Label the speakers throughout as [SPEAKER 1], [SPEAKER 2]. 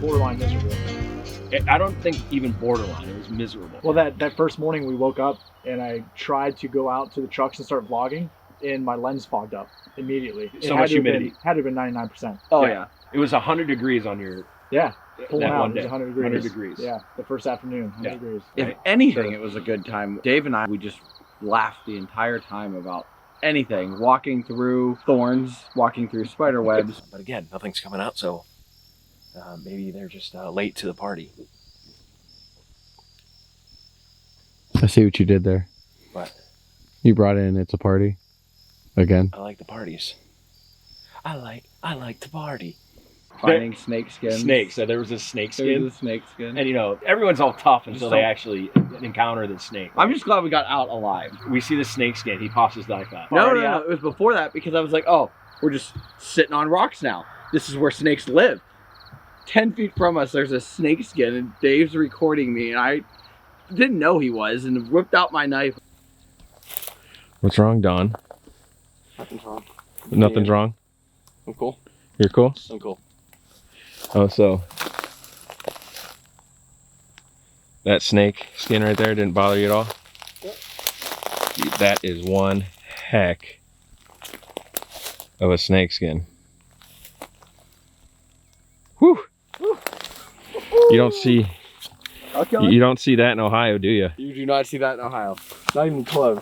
[SPEAKER 1] borderline miserable.
[SPEAKER 2] I don't think even borderline. It was miserable.
[SPEAKER 1] Well, that first morning we woke up and I tried to go out to the trucks and start vlogging, and my lens fogged up immediately.
[SPEAKER 2] So much humidity.
[SPEAKER 1] Had to have been 99%.
[SPEAKER 3] Oh yeah.
[SPEAKER 2] It was 100 degrees on your.
[SPEAKER 1] Yeah. Pulling
[SPEAKER 2] that
[SPEAKER 1] out,
[SPEAKER 2] one
[SPEAKER 1] it was
[SPEAKER 2] day.
[SPEAKER 1] 100 degrees.
[SPEAKER 2] 100 degrees.
[SPEAKER 1] Yeah, the first afternoon, 100
[SPEAKER 2] Yeah.
[SPEAKER 1] degrees.
[SPEAKER 3] If anything, it was a good time. Dave and I, we just laughed the entire time about anything. Walking through thorns, walking through spider webs.
[SPEAKER 2] But again, nothing's coming out, so maybe they're just late to the party.
[SPEAKER 4] I see what you did there.
[SPEAKER 2] What?
[SPEAKER 4] You brought in It's a Party again.
[SPEAKER 2] I like the parties. I like to party.
[SPEAKER 3] Finding snake skins.
[SPEAKER 2] Snakes. So there was a snake
[SPEAKER 3] There
[SPEAKER 2] skin.
[SPEAKER 3] was a snake skin.
[SPEAKER 2] And you know, everyone's all tough until
[SPEAKER 3] Just
[SPEAKER 2] they
[SPEAKER 3] don't-
[SPEAKER 2] actually encounter the snake.
[SPEAKER 3] I'm just glad we got out alive.
[SPEAKER 2] We see the snake skin. He pops his knife out.
[SPEAKER 3] No, it was before that because I was like, oh, we're just sitting on rocks now. This is where snakes live. 10 feet from us, there's a snake skin, and Dave's recording me, and I didn't know he was, and whipped out my knife.
[SPEAKER 4] What's wrong, Don?
[SPEAKER 2] Nothing's wrong.
[SPEAKER 4] Nothing's wrong?
[SPEAKER 2] I'm cool.
[SPEAKER 4] You're cool?
[SPEAKER 2] I'm cool.
[SPEAKER 4] Oh, so that snake skin right there didn't bother you at all?
[SPEAKER 2] Yep.
[SPEAKER 4] Dude, that is one heck of a snake skin. Whew. You don't see that in Ohio, do you?
[SPEAKER 3] You do not see that in Ohio. Not even close.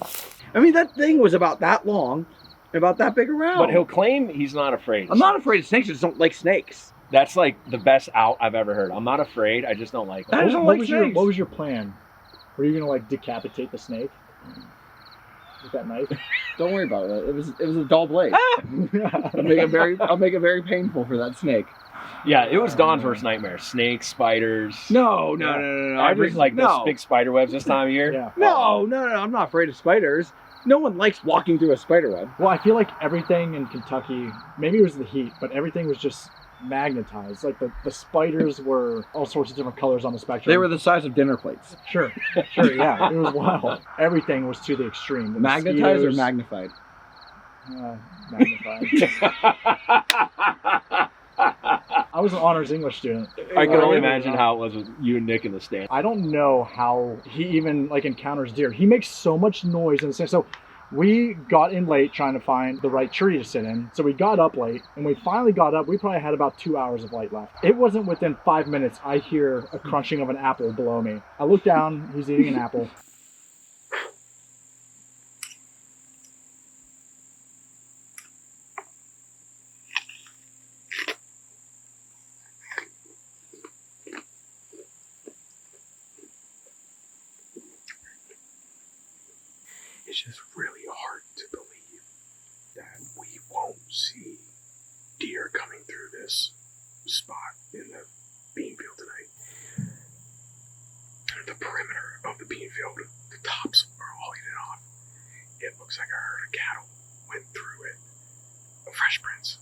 [SPEAKER 3] I mean, that thing was about that long, about that big around.
[SPEAKER 2] But he'll claim he's not afraid.
[SPEAKER 3] I'm not afraid of snakes, I just don't like snakes.
[SPEAKER 2] That's like the best out I've ever heard. I'm not afraid. I just don't like
[SPEAKER 3] I
[SPEAKER 2] them.
[SPEAKER 3] just don't
[SPEAKER 1] What
[SPEAKER 3] like
[SPEAKER 1] was
[SPEAKER 3] snakes.
[SPEAKER 1] what was your plan? Were you gonna like decapitate the snake with that knife?
[SPEAKER 3] Don't worry about it. It was a dull blade. I'll make it very painful for that snake.
[SPEAKER 2] Yeah, it was Don's worst nightmare. Snakes, spiders.
[SPEAKER 3] No.
[SPEAKER 2] I read like
[SPEAKER 3] no.
[SPEAKER 2] those big spider webs this time of year.
[SPEAKER 1] Yeah.
[SPEAKER 3] No, I'm not afraid of spiders. No one likes walking through a spider web.
[SPEAKER 1] Well, I feel like everything in Kentucky, maybe it was the heat, but everything was just magnetized. Like the spiders were all sorts of different colors on the spectrum.
[SPEAKER 3] They were the size of dinner plates.
[SPEAKER 1] Sure, yeah. It was wild. Everything was to the extreme. The
[SPEAKER 3] Magnetized or
[SPEAKER 1] mosquitoes,
[SPEAKER 3] magnified?
[SPEAKER 1] Magnified. I was an honors English student.
[SPEAKER 2] I can only imagine how it was with you and Nick in the stand.
[SPEAKER 1] I don't know how he even like encounters deer. He makes so much noise in the stand. So we got in late trying to find the right tree to sit in. So we got up late, and we finally got up. We probably had about 2 hours of light left. It wasn't within 5 minutes I hear a crunching of an apple below me. I look down, he's eating an apple.
[SPEAKER 5] It's just really hard to believe that we won't see deer coming through this spot in the bean field tonight. The perimeter of the bean field, the tops are all eaten off. It looks like a herd of cattle went through it. Fresh prints.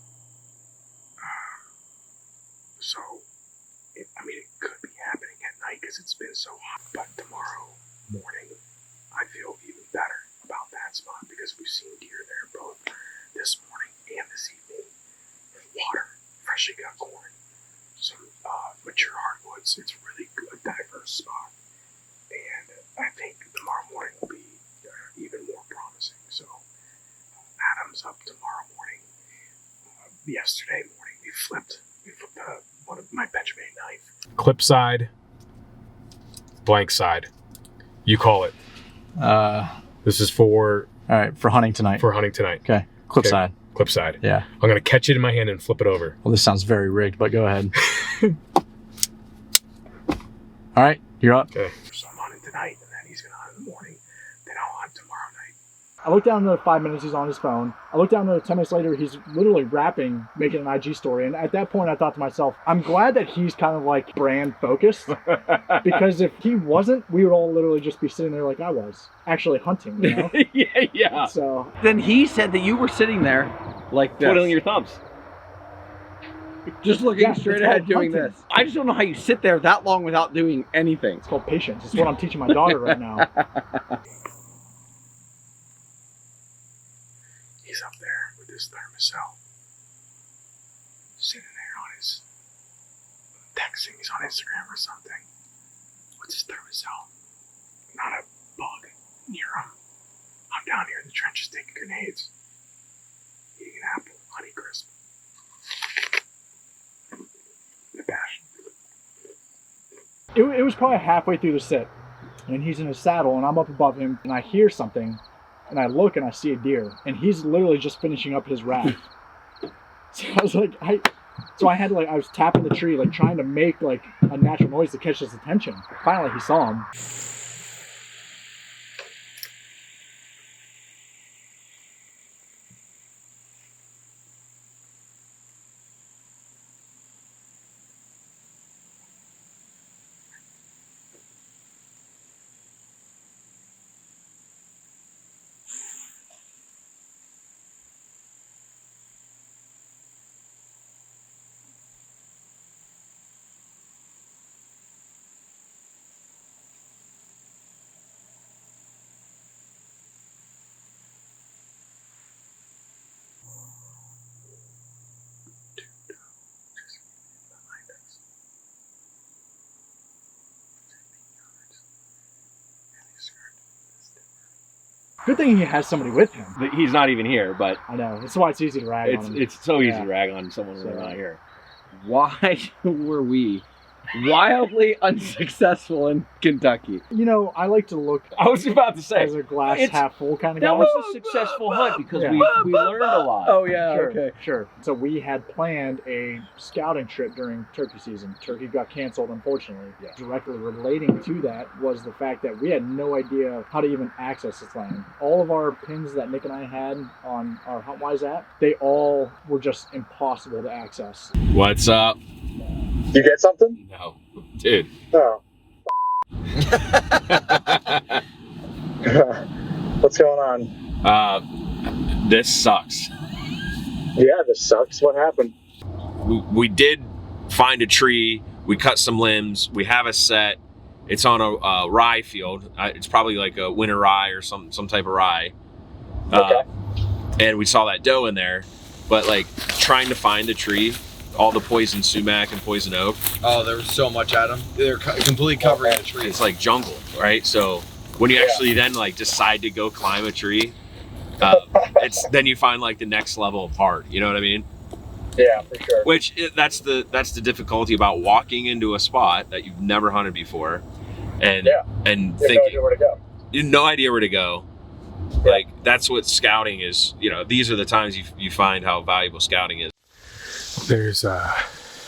[SPEAKER 5] It could be happening at night because it's been so hot. But tomorrow morning, I feel even better about that spot because we've seen deer there both this morning and this evening. There's water, freshly cut corn, some mature hardwoods. It's a really good, diverse spot. And I think tomorrow morning will be even more promising. So Adam's up tomorrow morning. Yesterday morning we flipped one of my Benjamin knife.
[SPEAKER 6] Clip side, blank side. You call it. This is for
[SPEAKER 1] All right, for hunting tonight.
[SPEAKER 6] hunting tonight.
[SPEAKER 1] Okay, clip
[SPEAKER 6] Okay.
[SPEAKER 1] side.
[SPEAKER 6] Clip side.
[SPEAKER 1] Yeah.
[SPEAKER 6] I'm gonna catch it in my hand and flip it over.
[SPEAKER 1] Well, this sounds very rigged, but go ahead. All right, you're up.
[SPEAKER 6] Okay.
[SPEAKER 5] So I'm hunting tonight, and then he's gonna hunt in the morning. Then I'll hunt tomorrow night.
[SPEAKER 1] I look down the 5 minutes he's on his phone. I look down the 10 minutes later, he's literally rapping, making an IG story. And at that point, I thought to myself, I'm glad that he's kind of like brand focused. Because if he wasn't, we would all literally just be sitting there like I was, actually hunting, you know?
[SPEAKER 2] yeah.
[SPEAKER 1] So,
[SPEAKER 3] Then he said that you were sitting there like this.
[SPEAKER 2] Twiddling your thumbs.
[SPEAKER 3] Just looking
[SPEAKER 1] Yeah,
[SPEAKER 3] straight
[SPEAKER 1] it's
[SPEAKER 3] ahead
[SPEAKER 1] called
[SPEAKER 3] doing
[SPEAKER 1] hunting.
[SPEAKER 3] this. I just don't know how you sit there that long without doing anything.
[SPEAKER 1] it's called patience. It's what I'm teaching my daughter right now.
[SPEAKER 5] He's up there with his thermocell, sitting there on his texting. He's on Instagram or something. Let's just throw his out. Not a bug near him. I'm down here in the trenches taking grenades. Eating an apple, Honey Crisp. The bash.
[SPEAKER 1] It was probably halfway through the sit, and he's in his saddle, and I'm up above him, and I hear something, and I look, and I see a deer, and he's literally just finishing up his raft. So I was like, I was tapping the tree, like trying to make like a natural noise to catch his attention. Finally, he saw him. Good thing he has somebody with him.
[SPEAKER 2] He's not even here, but
[SPEAKER 1] I know. That's why it's easy to rag on him.
[SPEAKER 2] it's so easy to rag on someone when they're not here.
[SPEAKER 3] Why were we wildly unsuccessful in Kentucky?
[SPEAKER 1] You know, I like to look
[SPEAKER 2] I was about to say,
[SPEAKER 1] as a glass half full kind of guy.
[SPEAKER 2] that was a successful hunt because we learned a lot.
[SPEAKER 3] Oh yeah,
[SPEAKER 1] Sure,
[SPEAKER 3] okay.
[SPEAKER 1] sure. So we had planned a scouting trip during turkey season. Turkey got canceled, unfortunately. Yeah. Directly relating to that was the fact that we had no idea how to even access this land. All of our pins that Nick and I had on our HuntWise app, they all were just impossible to access.
[SPEAKER 4] What's up?
[SPEAKER 5] You get something?
[SPEAKER 4] No, dude.
[SPEAKER 5] No. What's going on?
[SPEAKER 4] This sucks.
[SPEAKER 5] Yeah, this sucks. What happened?
[SPEAKER 4] We did find a tree. We cut some limbs. We have a set. It's on a rye field. It's probably like a winter rye or some type of rye.
[SPEAKER 5] Okay.
[SPEAKER 4] And we saw that doe in there, but like trying to find the tree, all the poison sumac and poison oak.
[SPEAKER 7] Oh, there was so much at them. They're completely covering the trees.
[SPEAKER 4] It's like jungle, right? So when you actually then like decide to go climb a tree, it's then you find like the next level of hard. You know what I mean?
[SPEAKER 5] Yeah, for sure.
[SPEAKER 4] That's the difficulty about walking into a spot that you've never hunted before, and thinking
[SPEAKER 5] where to go.
[SPEAKER 4] you have no idea where to go.
[SPEAKER 5] Yeah.
[SPEAKER 4] Like that's what scouting is. You know, these are the times you find how valuable scouting is.
[SPEAKER 6] There's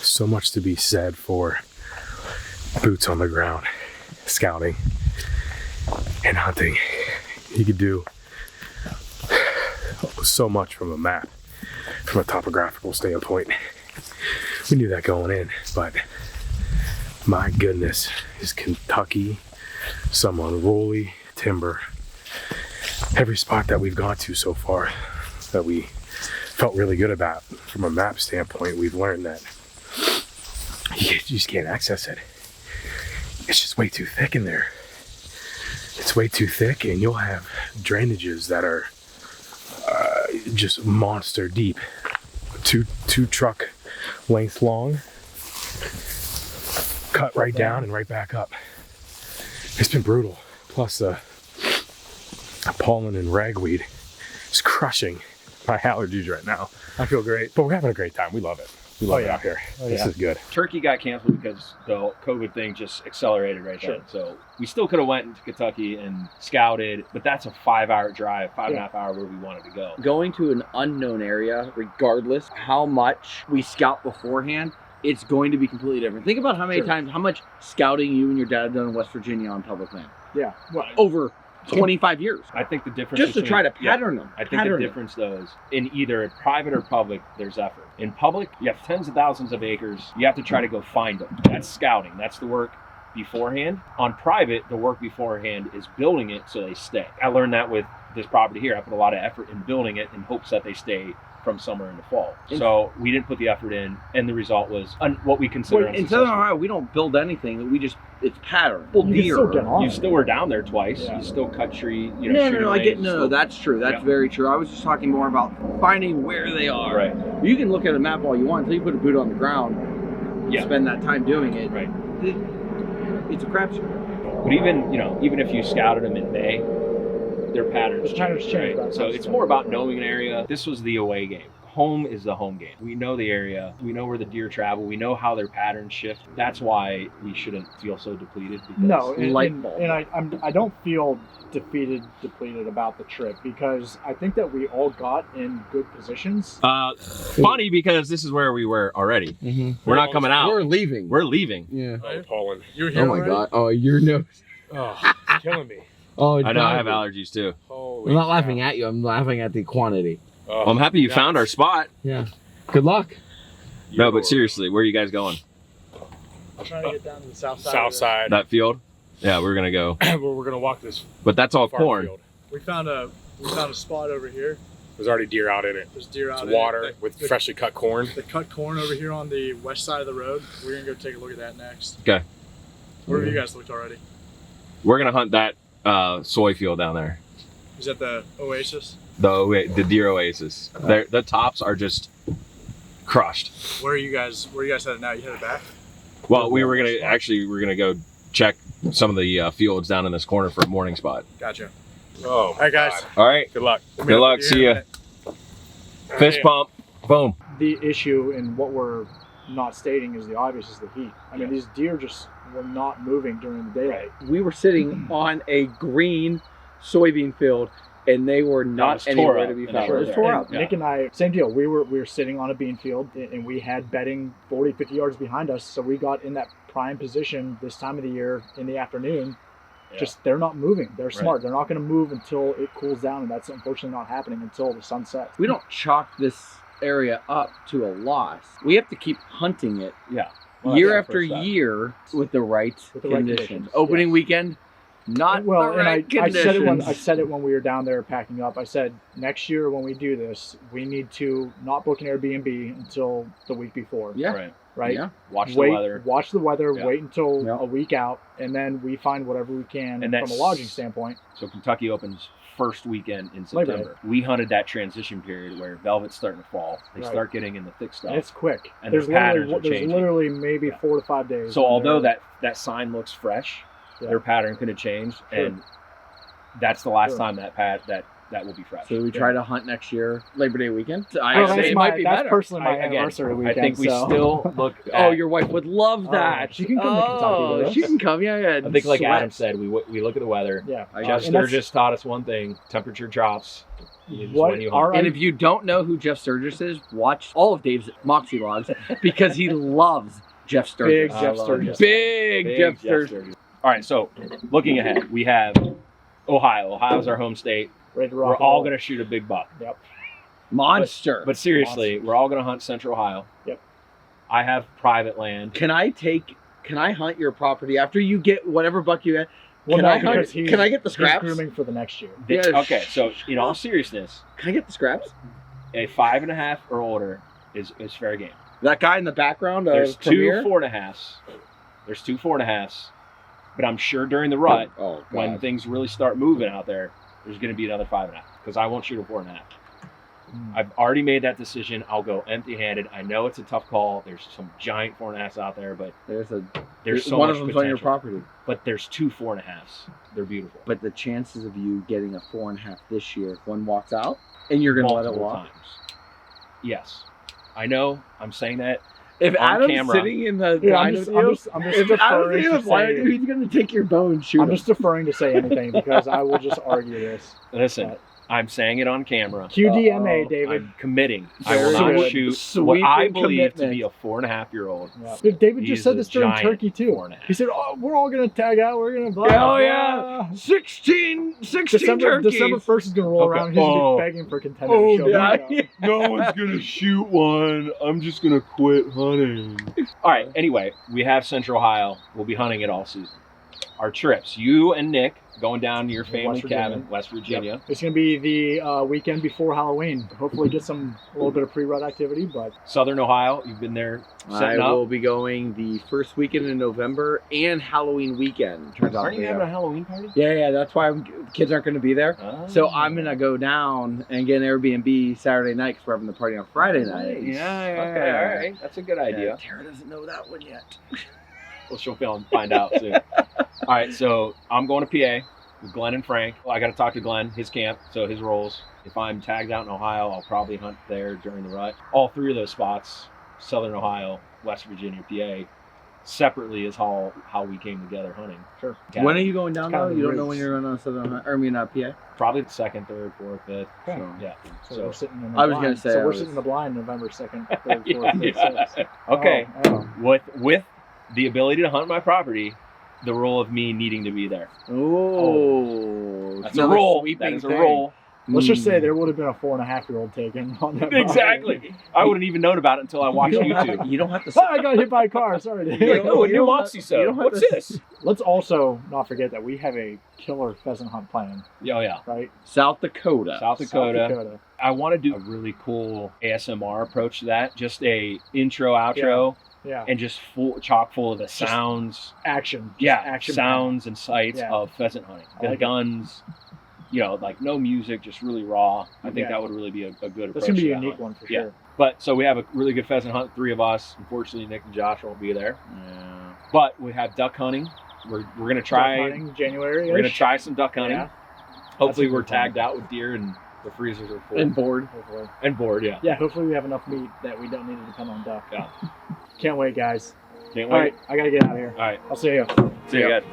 [SPEAKER 6] so much to be said for boots on the ground, scouting and hunting. You could do so much from a map, from a topographical standpoint. We knew that going in, but my goodness, is Kentucky some unruly timber. Every spot that we've gone to so far that we felt really good about from a map standpoint, we've learned that you just can't access it. It's just way too thick in there. It's way too thick, and you'll have drainages that are just monster deep, two truck lengths long, cut right down and right back up. It's been brutal. Plus pollen and ragweed is crushing my allergies right now. I feel great, but we're having a great time. We love it. We love it out here. This is good.
[SPEAKER 2] Turkey got canceled because the COVID thing just accelerated then. So we still could have went into Kentucky and scouted, but that's a 5-hour drive, 5.5 hour where we wanted to go.
[SPEAKER 3] Going to an unknown area, regardless how much we scout beforehand, it's going to be completely different. Think about how many times, how much scouting you and your dad have done in West Virginia on public land.
[SPEAKER 1] Yeah.
[SPEAKER 3] Well, over 25 years.
[SPEAKER 2] I think the difference
[SPEAKER 3] Just to try to pattern them.
[SPEAKER 2] I think the difference though is in either private or public, there's effort. In public, you have tens of thousands of acres. You have to try to go find them. That's scouting. That's the work beforehand. On private, the work beforehand is building it so they stay. I learned that with this property here. I put a lot of effort in building it in hopes that they stay from summer into fall. So we didn't put the effort in, and the result was what we consider
[SPEAKER 3] in Southern Ohio, we don't build anything. We just, it's pattern.
[SPEAKER 1] Well, you
[SPEAKER 2] still were down there twice. You still cut tree,
[SPEAKER 3] No, that's true. That's very true. I was just talking more about finding where they are.
[SPEAKER 2] Right.
[SPEAKER 3] You can look at a map all you want until you put a boot on the ground.
[SPEAKER 2] Yeah.
[SPEAKER 3] spend that time doing it.
[SPEAKER 2] Right.
[SPEAKER 3] It's a crapshoot.
[SPEAKER 2] But even if you scouted them in May, their patterns
[SPEAKER 1] The patterns change by
[SPEAKER 2] right?
[SPEAKER 1] the
[SPEAKER 2] So
[SPEAKER 1] time
[SPEAKER 2] it's
[SPEAKER 1] you
[SPEAKER 2] more
[SPEAKER 1] start.
[SPEAKER 2] about knowing an area. This was the away game. Home is the home game. We know the area. We know where the deer travel. We know how their patterns shift. That's why we shouldn't feel so depleted. Because
[SPEAKER 1] No,
[SPEAKER 3] light bulb.
[SPEAKER 1] and I don't feel depleted about the trip because I think that we all got in good positions.
[SPEAKER 4] Funny because this is where we were already. We're not coming out.
[SPEAKER 7] We're leaving.
[SPEAKER 4] We're leaving.
[SPEAKER 7] Yeah.
[SPEAKER 6] Oh, pollen.
[SPEAKER 1] You're
[SPEAKER 7] Oh my god. Oh, your nose.
[SPEAKER 6] Oh, it's killing me.
[SPEAKER 7] Oh,
[SPEAKER 4] I know I have allergies too.
[SPEAKER 6] Holy
[SPEAKER 7] I'm not
[SPEAKER 6] cow.
[SPEAKER 7] laughing at you. I'm laughing at the quantity.
[SPEAKER 6] Oh,
[SPEAKER 4] Well, I'm happy you found our spot.
[SPEAKER 7] Yeah. Good luck.
[SPEAKER 4] No, but seriously, where are you guys going?
[SPEAKER 1] I'm trying to get down to the south side.
[SPEAKER 6] South side.
[SPEAKER 4] That field? Yeah, we're gonna go.
[SPEAKER 6] Where we're gonna walk this
[SPEAKER 4] But that's all
[SPEAKER 6] farm
[SPEAKER 4] corn.
[SPEAKER 6] field.
[SPEAKER 1] We found a spot over here.
[SPEAKER 6] There's already deer out in it.
[SPEAKER 1] There's deer out
[SPEAKER 6] It's
[SPEAKER 1] in
[SPEAKER 6] water
[SPEAKER 1] it.
[SPEAKER 6] with freshly cut corn.
[SPEAKER 1] The cut corn over here on the west side of the road. We're gonna go take a look at that next.
[SPEAKER 4] Okay.
[SPEAKER 1] Where have you guys looked already?
[SPEAKER 4] We're gonna hunt that soy field down there.
[SPEAKER 1] Is that the Oasis?
[SPEAKER 4] The deer oasis. The tops are just crushed.
[SPEAKER 1] Where are you guys headed now? You headed back?
[SPEAKER 4] Well, we're gonna go check some of the fields down in this corner for a morning spot.
[SPEAKER 1] Gotcha.
[SPEAKER 6] Oh,
[SPEAKER 1] All right, guys.
[SPEAKER 6] God.
[SPEAKER 4] All right.
[SPEAKER 6] Good luck.
[SPEAKER 4] Good luck. See ya. Fist pump. Boom.
[SPEAKER 1] The issue and what we're not stating is the obvious is the heat. I mean, these deer just were not moving during the daylight.
[SPEAKER 3] We were sitting on a green soybean field, and they were not
[SPEAKER 2] was tore
[SPEAKER 3] anywhere
[SPEAKER 2] up
[SPEAKER 3] to be
[SPEAKER 2] and
[SPEAKER 3] found.
[SPEAKER 2] they were
[SPEAKER 3] It was
[SPEAKER 2] there.
[SPEAKER 3] tore
[SPEAKER 1] And
[SPEAKER 3] up.
[SPEAKER 1] Nick and I, same deal. We were sitting on a bean field and we had bedding 40, 50 yards behind us. So we got in that prime position this time of the year in the afternoon.
[SPEAKER 2] Yeah.
[SPEAKER 1] Just they're not moving. They're smart. They're not going to move until it cools down, and that's unfortunately not happening until the sun sets.
[SPEAKER 3] We don't chalk this area up to a loss. We have to keep hunting it
[SPEAKER 2] Yeah. Well,
[SPEAKER 3] year
[SPEAKER 2] that's the
[SPEAKER 3] after
[SPEAKER 2] first step.
[SPEAKER 3] year with the right
[SPEAKER 1] With the right
[SPEAKER 3] conditions.
[SPEAKER 1] conditions,
[SPEAKER 3] Opening
[SPEAKER 1] yes.
[SPEAKER 3] weekend, not
[SPEAKER 1] Well,
[SPEAKER 3] the
[SPEAKER 1] and
[SPEAKER 3] right
[SPEAKER 1] I said
[SPEAKER 3] conditions.
[SPEAKER 1] it when we were down there packing up. I said next year when we do this, we need to not book an Airbnb until the week before.
[SPEAKER 3] Yeah.
[SPEAKER 2] Right.
[SPEAKER 1] Right.
[SPEAKER 3] Yeah.
[SPEAKER 2] Watch
[SPEAKER 1] Wait,
[SPEAKER 2] the weather.
[SPEAKER 1] watch the weather.
[SPEAKER 2] Yeah.
[SPEAKER 1] Wait until
[SPEAKER 3] Yeah.
[SPEAKER 1] a week out, and then we find whatever we can
[SPEAKER 2] And
[SPEAKER 1] from a
[SPEAKER 2] that's-
[SPEAKER 1] lodging standpoint.
[SPEAKER 2] So Kentucky opens first weekend in
[SPEAKER 1] Labor Day.
[SPEAKER 2] September. We hunted that transition period where velvet's starting to fall. They
[SPEAKER 1] Right.
[SPEAKER 2] start getting in the thick stuff.
[SPEAKER 1] And it's quick.
[SPEAKER 2] And
[SPEAKER 1] there's
[SPEAKER 2] the patterns
[SPEAKER 1] literally,
[SPEAKER 2] are
[SPEAKER 1] there's
[SPEAKER 2] changing.
[SPEAKER 1] literally maybe
[SPEAKER 2] Yeah.
[SPEAKER 1] 4 to 5 days.
[SPEAKER 2] So
[SPEAKER 1] when
[SPEAKER 2] although
[SPEAKER 1] they're-
[SPEAKER 2] that sign looks fresh,
[SPEAKER 1] Yeah.
[SPEAKER 2] their pattern could have changed,
[SPEAKER 1] Sure.
[SPEAKER 2] and that's the last
[SPEAKER 1] Sure.
[SPEAKER 2] time that will be fresh.
[SPEAKER 3] So we try to hunt next year, Labor Day weekend. I
[SPEAKER 1] Well,
[SPEAKER 3] say
[SPEAKER 1] that's
[SPEAKER 3] it
[SPEAKER 1] my,
[SPEAKER 3] might be
[SPEAKER 1] that's
[SPEAKER 3] better.
[SPEAKER 1] personally my
[SPEAKER 2] Again,
[SPEAKER 1] anniversary
[SPEAKER 2] I
[SPEAKER 1] weekend.
[SPEAKER 2] think we
[SPEAKER 1] so.
[SPEAKER 2] still look.
[SPEAKER 3] Oh,
[SPEAKER 2] at-
[SPEAKER 3] your wife would love that.
[SPEAKER 1] she can come to Kentucky with us.
[SPEAKER 3] She can come. Yeah.
[SPEAKER 2] I think, like
[SPEAKER 3] Sweat.
[SPEAKER 2] Adam said, we look at the weather.
[SPEAKER 1] Yeah.
[SPEAKER 2] Jeff
[SPEAKER 1] And that's-
[SPEAKER 2] Sturgis taught us one thing: temperature drops. is
[SPEAKER 1] What
[SPEAKER 2] when you
[SPEAKER 1] are
[SPEAKER 2] hunt.
[SPEAKER 3] And if you don't know who Jeff Sturgis is, watch all of Dave's Moxie logs because he loves Jeff Sturgis.
[SPEAKER 1] Big Jeff Sturgis.
[SPEAKER 3] Big Jeff Sturgis.
[SPEAKER 2] All right, so looking ahead, we have Ohio. Ohio's our home state.
[SPEAKER 1] Ready to
[SPEAKER 2] We're
[SPEAKER 1] rock.
[SPEAKER 2] all going to shoot a big buck.
[SPEAKER 1] Yep.
[SPEAKER 3] Monster.
[SPEAKER 2] But seriously, we're all going to hunt Central Ohio.
[SPEAKER 1] Yep.
[SPEAKER 2] I have private land.
[SPEAKER 3] Can I hunt your property after you get whatever buck you get?
[SPEAKER 1] Well,
[SPEAKER 3] Can
[SPEAKER 1] no,
[SPEAKER 3] I hunt?
[SPEAKER 1] because he's-
[SPEAKER 3] Can I get the
[SPEAKER 1] He's
[SPEAKER 3] scraps?
[SPEAKER 1] grooming for the next year.
[SPEAKER 3] Yeah,
[SPEAKER 2] Okay, so in all seriousness,
[SPEAKER 3] Can I get the scraps?
[SPEAKER 2] a 5.5 or older is fair game.
[SPEAKER 3] That guy in the background
[SPEAKER 2] There's
[SPEAKER 3] of
[SPEAKER 2] two
[SPEAKER 3] Premier?
[SPEAKER 2] 4.5s. There's two 4.5s. But I'm sure during the rut,
[SPEAKER 3] Oh,
[SPEAKER 2] when
[SPEAKER 3] God.
[SPEAKER 2] things really start moving out there, there's going to be another 5.5 because I won't shoot a 4.5. I've already made that decision. I'll go empty-handed. I know it's a tough call. There's some giant 4.5s out there, but there's so
[SPEAKER 3] one
[SPEAKER 2] much
[SPEAKER 3] of them's
[SPEAKER 2] potential.
[SPEAKER 3] on your property.
[SPEAKER 2] But there's two 4.5s. They're beautiful.
[SPEAKER 3] But the chances of you getting a 4.5 this year, if one walks out, and you're gonna let it
[SPEAKER 2] Multiple
[SPEAKER 3] walk.
[SPEAKER 2] times. Yes, I know. I'm saying that.
[SPEAKER 3] If
[SPEAKER 2] On
[SPEAKER 3] Adam's
[SPEAKER 2] camera.
[SPEAKER 3] sitting in the
[SPEAKER 1] Yeah,
[SPEAKER 3] line
[SPEAKER 1] I'm just
[SPEAKER 3] with you,
[SPEAKER 1] I'm just
[SPEAKER 3] if Adam's
[SPEAKER 1] deferring
[SPEAKER 3] in
[SPEAKER 1] to
[SPEAKER 3] the line with
[SPEAKER 1] say.
[SPEAKER 3] you, he's gonna take your bow and shoot
[SPEAKER 1] I'm
[SPEAKER 3] him.
[SPEAKER 1] just deferring to say anything because I will just argue this.
[SPEAKER 2] Listen,
[SPEAKER 1] But-
[SPEAKER 2] I'm saying it on camera.
[SPEAKER 1] QDMA,
[SPEAKER 3] Uh-oh.
[SPEAKER 1] David.
[SPEAKER 2] I'm committing. I will
[SPEAKER 1] Very
[SPEAKER 2] not
[SPEAKER 1] good.
[SPEAKER 2] shoot
[SPEAKER 3] Sweeping
[SPEAKER 2] what I believe to
[SPEAKER 3] commitment.
[SPEAKER 2] be a 4.5-year-old.
[SPEAKER 1] Yeah. But David
[SPEAKER 2] He's
[SPEAKER 1] just said
[SPEAKER 2] a
[SPEAKER 1] this during
[SPEAKER 2] giant
[SPEAKER 1] Turkey too.
[SPEAKER 2] 4.5.
[SPEAKER 1] He said, "Oh, we're all gonna tag out. We're gonna blah."
[SPEAKER 3] Hell
[SPEAKER 1] blah,
[SPEAKER 3] yeah.
[SPEAKER 1] blah."
[SPEAKER 3] 16
[SPEAKER 1] December
[SPEAKER 3] turkeys.
[SPEAKER 1] 1st is gonna roll
[SPEAKER 2] Okay.
[SPEAKER 1] around. He's gonna
[SPEAKER 2] Oh.
[SPEAKER 1] be begging for contender to show
[SPEAKER 3] yeah.
[SPEAKER 1] back up.
[SPEAKER 2] No one's gonna shoot one. I'm just gonna quit hunting. All right. Anyway, we have Central Ohio. We'll be hunting it all season. our trips. You and Nick going down to your family
[SPEAKER 1] West Virginia.
[SPEAKER 2] cabin, West Virginia.
[SPEAKER 1] Yep. It's going to be the weekend before Halloween. Hopefully get a little bit of pre-rut activity, but
[SPEAKER 2] Southern Ohio, you've been there
[SPEAKER 3] I
[SPEAKER 2] setting up.
[SPEAKER 3] will be going the first weekend in November and Halloween weekend. Turns out.
[SPEAKER 2] Aren't you having a Halloween party?
[SPEAKER 3] Yeah, that's why the kids aren't going to be there.
[SPEAKER 2] Oh.
[SPEAKER 3] So I'm going to go down and get an Airbnb Saturday night because we're having the party on Friday night.
[SPEAKER 2] Yeah,
[SPEAKER 3] Okay.
[SPEAKER 2] all right. That's a good idea.
[SPEAKER 3] Tara doesn't know that one yet.
[SPEAKER 2] Well, she'll find out soon. All right, so I'm going to PA with Glenn and Frank. Well, I got to talk to Glenn, his camp, so his roles. If I'm tagged out in Ohio, I'll probably hunt there during the rut. All three of those spots, Southern Ohio, West Virginia, PA, separately is how we came together hunting.
[SPEAKER 1] Sure.
[SPEAKER 3] When are you going down
[SPEAKER 1] It's kind
[SPEAKER 3] though?
[SPEAKER 1] of
[SPEAKER 3] You don't
[SPEAKER 1] roots.
[SPEAKER 3] know when you're going on Southern Ohio, or I mean PA?
[SPEAKER 2] Probably the 2nd, 3rd, 4th, 5th.
[SPEAKER 1] Okay.
[SPEAKER 2] Yeah.
[SPEAKER 1] So we're sitting in the
[SPEAKER 3] I was
[SPEAKER 1] blind.
[SPEAKER 3] gonna say
[SPEAKER 1] So
[SPEAKER 3] I
[SPEAKER 1] we're
[SPEAKER 3] was-
[SPEAKER 1] sitting in the blind November 2nd, 3rd, 4th,
[SPEAKER 2] Yeah,
[SPEAKER 1] 5th,
[SPEAKER 2] yeah.
[SPEAKER 1] 6th.
[SPEAKER 2] Okay.
[SPEAKER 1] Oh.
[SPEAKER 2] With the ability to hunt my property, the rule of me needing to be there.
[SPEAKER 3] Oh,
[SPEAKER 2] That's a rule. That is a rule.
[SPEAKER 1] Let's just say there would have been a 4.5-year-old taken on that.
[SPEAKER 2] Exactly. I wouldn't even known about it until I watched YouTube.
[SPEAKER 3] You don't have to.
[SPEAKER 1] Oh, I got hit by a car. Sorry.
[SPEAKER 2] Like,
[SPEAKER 1] Dave.
[SPEAKER 2] oh, a
[SPEAKER 3] you
[SPEAKER 2] new
[SPEAKER 3] don't
[SPEAKER 2] Moxie
[SPEAKER 3] have- you don't
[SPEAKER 2] so.
[SPEAKER 3] have
[SPEAKER 2] What's
[SPEAKER 3] to-
[SPEAKER 2] this?
[SPEAKER 1] Let's also not forget that we have a killer pheasant hunt plan,
[SPEAKER 2] Oh, yeah.
[SPEAKER 1] right?
[SPEAKER 3] South Dakota.
[SPEAKER 2] South Dakota.
[SPEAKER 1] South Dakota.
[SPEAKER 2] I want to do a really cool ASMR approach to that. Just a intro, outro,
[SPEAKER 1] Yeah.
[SPEAKER 2] and just chock full of the sounds.
[SPEAKER 1] Action. Just
[SPEAKER 2] Yeah,
[SPEAKER 1] action.
[SPEAKER 2] sounds and sights
[SPEAKER 1] Yeah.
[SPEAKER 2] of pheasant hunting.
[SPEAKER 1] I
[SPEAKER 2] The
[SPEAKER 1] like it.
[SPEAKER 2] guns, like no music, just really raw. I think
[SPEAKER 1] Yeah.
[SPEAKER 2] that would really be a good approach.
[SPEAKER 1] That's gonna be
[SPEAKER 2] to
[SPEAKER 1] a
[SPEAKER 2] that
[SPEAKER 1] unique
[SPEAKER 2] hunt.
[SPEAKER 1] one for
[SPEAKER 2] Yeah.
[SPEAKER 1] sure.
[SPEAKER 2] But so we have a really good pheasant hunt, 3 of us. Unfortunately, Nick and Josh won't be there.
[SPEAKER 3] Yeah.
[SPEAKER 2] But we have duck hunting. We're gonna try.
[SPEAKER 1] Duck hunting, January.
[SPEAKER 2] We're gonna try some duck hunting.
[SPEAKER 1] Yeah.
[SPEAKER 2] Hopefully,
[SPEAKER 1] That's a
[SPEAKER 2] we're
[SPEAKER 1] good one.
[SPEAKER 2] tagged out with deer and the freezers are full
[SPEAKER 3] And bored.
[SPEAKER 1] Hopefully.
[SPEAKER 2] and bored. Yeah.
[SPEAKER 1] Yeah, hopefully we have enough meat that we don't need to depend on duck.
[SPEAKER 2] Yeah.
[SPEAKER 1] Can't wait, guys.
[SPEAKER 2] Can't
[SPEAKER 1] All
[SPEAKER 2] wait.
[SPEAKER 1] right, I gotta get out of here.
[SPEAKER 2] All right.
[SPEAKER 1] I'll see you.
[SPEAKER 2] See you guys.